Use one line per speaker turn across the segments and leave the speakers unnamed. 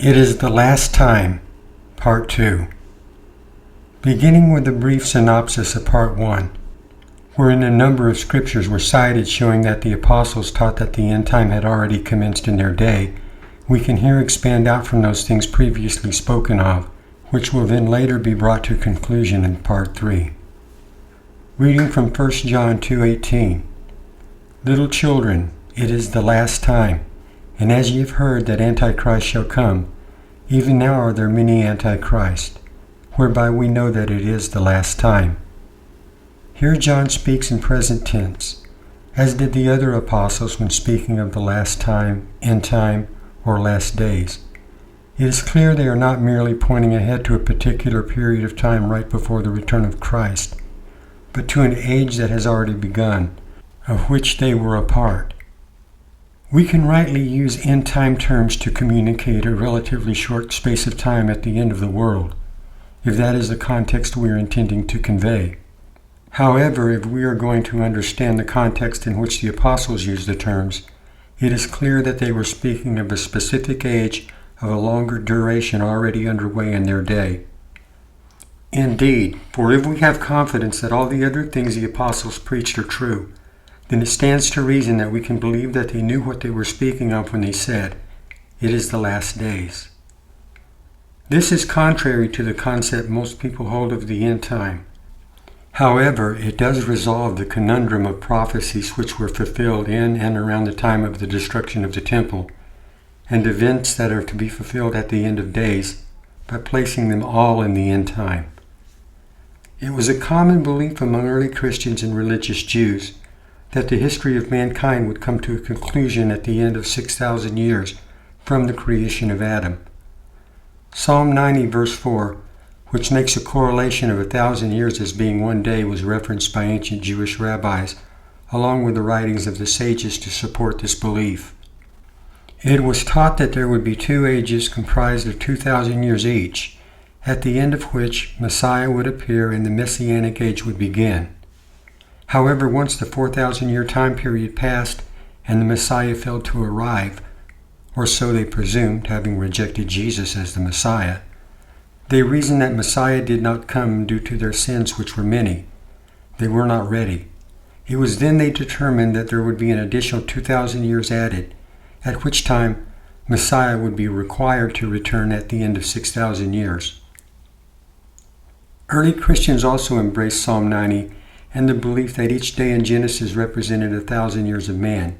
It is the last time, Part 2. Beginning with a brief synopsis of Part 1, wherein a number of scriptures were cited showing that the apostles taught that the end time had already commenced in their day, we can here expand out from those things previously spoken of, which will then later be brought to conclusion in Part 3. Reading from 1 John 2:18. Little children, it is the last time, and as ye have heard that antichrist shall come, even now are there many antichrists, whereby we know that it is the last time. Here John speaks in present tense, as did the other apostles when speaking of the last time, end time, or last days. It is clear they are not merely pointing ahead to a particular period of time right before the return of Christ, but to an age that has already begun, of which they were a part. We can rightly use end time terms to communicate a relatively short space of time at the end of the world, if that is the context we are intending to convey. However, if we are going to understand the context in which the apostles used the terms, it is clear that they were speaking of a specific age of a longer duration already underway in their day. Indeed, for if we have confidence that all the other things the apostles preached are true, then it stands to reason that we can believe that they knew what they were speaking of when they said, "It is the last days." This is contrary to the concept most people hold of the end time. However, it does resolve the conundrum of prophecies which were fulfilled in and around the time of the destruction of the temple, and events that are to be fulfilled at the end of days, by placing them all in the end time. It was a common belief among early Christians and religious Jews that the history of mankind would come to a conclusion at the end of 6,000 years from the creation of Adam. Psalm 90 verse 4, which makes a correlation of 1,000 years as being one day, was referenced by ancient Jewish rabbis, along with the writings of the sages to support this belief. It was taught that there would be two ages comprised of 2,000 years each, at the end of which Messiah would appear and the Messianic age would begin. However, once the 4,000-year time period passed and the Messiah failed to arrive, or so they presumed, having rejected Jesus as the Messiah, they reasoned that Messiah did not come due to their sins, which were many. They were not ready. It was then they determined that there would be an additional 2,000 years added, at which time Messiah would be required to return at the end of 6,000 years. Early Christians also embraced Psalm 90 and the belief that each day in Genesis represented 1,000 years of man.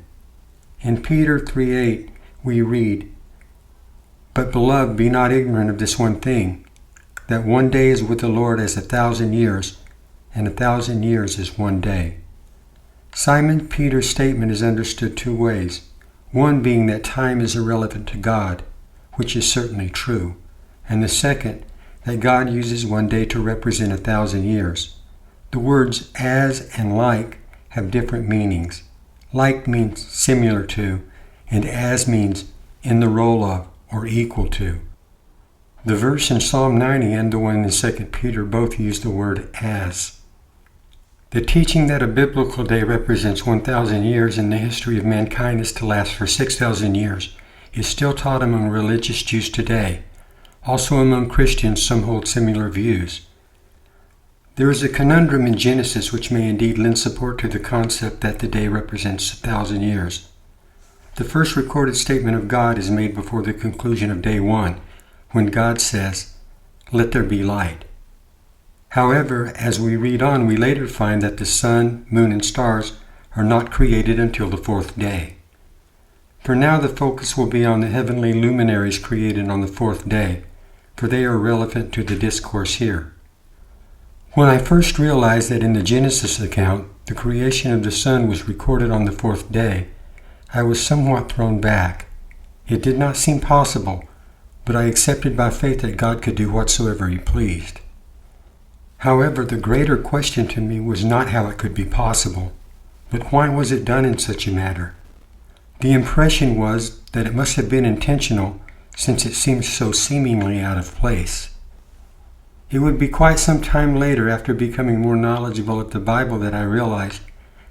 In Peter 3:8 we read, "But beloved, be not ignorant of this one thing, that one day is with the Lord as 1,000 years, and 1,000 years is one day." Simon Peter's statement is understood two ways, one being that time is irrelevant to God, which is certainly true, and the second, that God uses one day to represent 1,000 years. The words as and like have different meanings. Like means similar to, and as means in the role of or equal to. The verse in Psalm 90 and the one in 2 Peter both use the word as. The teaching that a biblical day represents 1,000 years and the history of mankind is to last for 6,000 years is still taught among religious Jews today. Also among Christians, some hold similar views. There is a conundrum in Genesis which may indeed lend support to the concept that the day represents 1,000 years. The first recorded statement of God is made before the conclusion of day one, when God says, "Let there be light." However, as we read on, we later find that the sun, moon, and stars are not created until the fourth day. For now, the focus will be on the heavenly luminaries created on the fourth day, for they are relevant to the discourse here. When I first realized that in the Genesis account, the creation of the sun was recorded on the fourth day, I was somewhat thrown back. It did not seem possible, but I accepted by faith that God could do whatsoever He pleased. However, the greater question to me was not how it could be possible, but why was it done in such a manner? The impression was that it must have been intentional, since it seemed so seemingly out of place. It would be quite some time later, after becoming more knowledgeable of the Bible, that I realized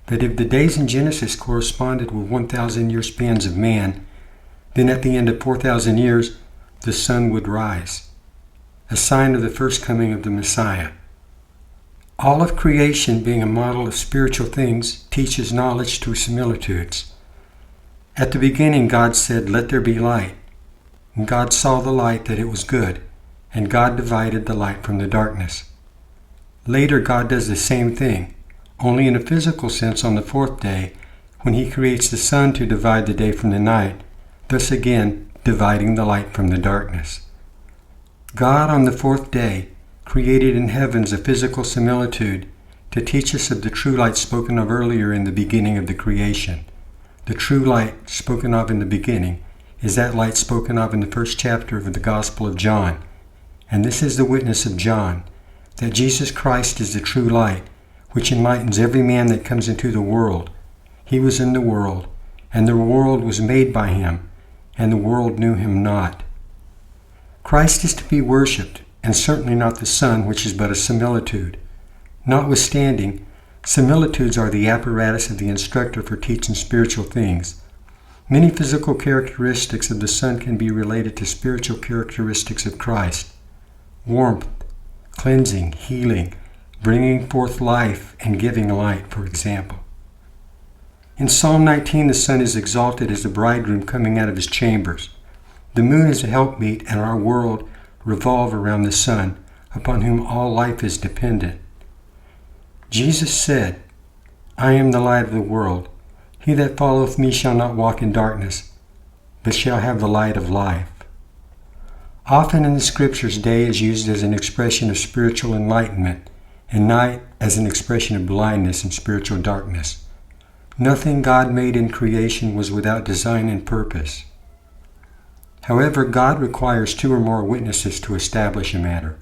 that if the days in Genesis corresponded with 1,000-year spans of man, then at the end of 4,000 years, the sun would rise, a sign of the first coming of the Messiah. All of creation, being a model of spiritual things, teaches knowledge through similitudes. At the beginning, God said, "Let there be light." And God saw the light that it was good, and God divided the light from the darkness. Later, God does the same thing, only in a physical sense on the fourth day, when he creates the sun to divide the day from the night, thus again dividing the light from the darkness. God on the fourth day created in heavens a physical similitude to teach us of the true light spoken of earlier in the beginning of the creation. The true light spoken of in the beginning is that light spoken of in the first chapter of the Gospel of John. And this is the witness of John, that Jesus Christ is the true light, which enlightens every man that comes into the world. He was in the world, and the world was made by him, and the world knew him not. Christ is to be worshipped, and certainly not the sun, which is but a similitude. Notwithstanding, similitudes are the apparatus of the instructor for teaching spiritual things. Many physical characteristics of the sun can be related to spiritual characteristics of Christ. Warmth, cleansing, healing, bringing forth life, and giving light, for example. In Psalm 19, the sun is exalted as the bridegroom coming out of his chambers. The moon is a helpmeet, and our world revolve around the sun, upon whom all life is dependent. Jesus said, "I am the light of the world. He that followeth me shall not walk in darkness, but shall have the light of life." Often in the Scriptures, day is used as an expression of spiritual enlightenment, and night as an expression of blindness and spiritual darkness. Nothing God made in creation was without design and purpose. However, God requires 2 or more witnesses to establish a matter.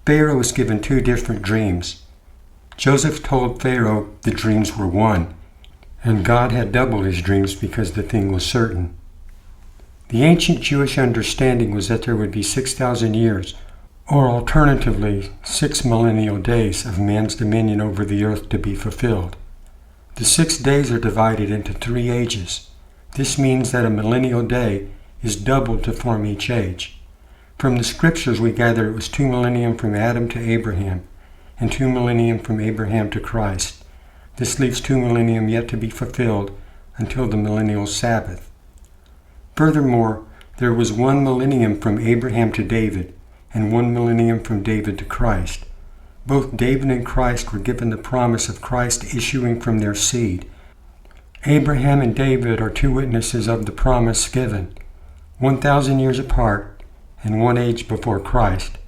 Pharaoh was given 2 different dreams. Joseph told Pharaoh the dreams were one, and God had doubled his dreams because the thing was certain. The ancient Jewish understanding was that there would be 6,000 years, or alternatively 6 millennial days of man's dominion over the earth to be fulfilled. The 6 days are divided into 3 ages. This means that a millennial day is doubled to form each age. From the Scriptures we gather it was 2 millennium from Adam to Abraham, and 2 millennium from Abraham to Christ. This leaves 2 millennium yet to be fulfilled until the millennial Sabbath. Furthermore, there was 1 millennium from Abraham to David, and 1 millennium from David to Christ. Both David and Christ were given the promise of Christ issuing from their seed. Abraham and David are 2 witnesses of the promise given, 1,000 years apart and 1 age before Christ,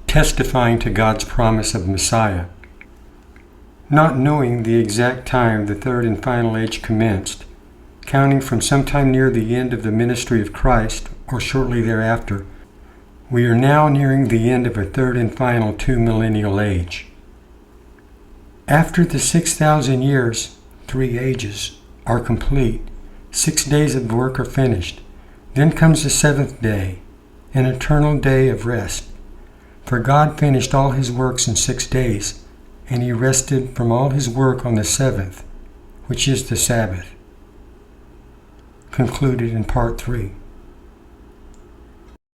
testifying to God's promise of Messiah. Not knowing the exact time the 3rd and final age commenced, counting from sometime near the end of the ministry of Christ or shortly thereafter, we are now nearing the end of a 3rd and final 2 millennial age. After the 6,000 years, 3 ages, are complete, 6 days of work are finished. Then comes the 7th day, an eternal day of rest. For God finished all his works in 6 days, and he rested from all his work on the 7th, which is the Sabbath. Concluded in Part 3.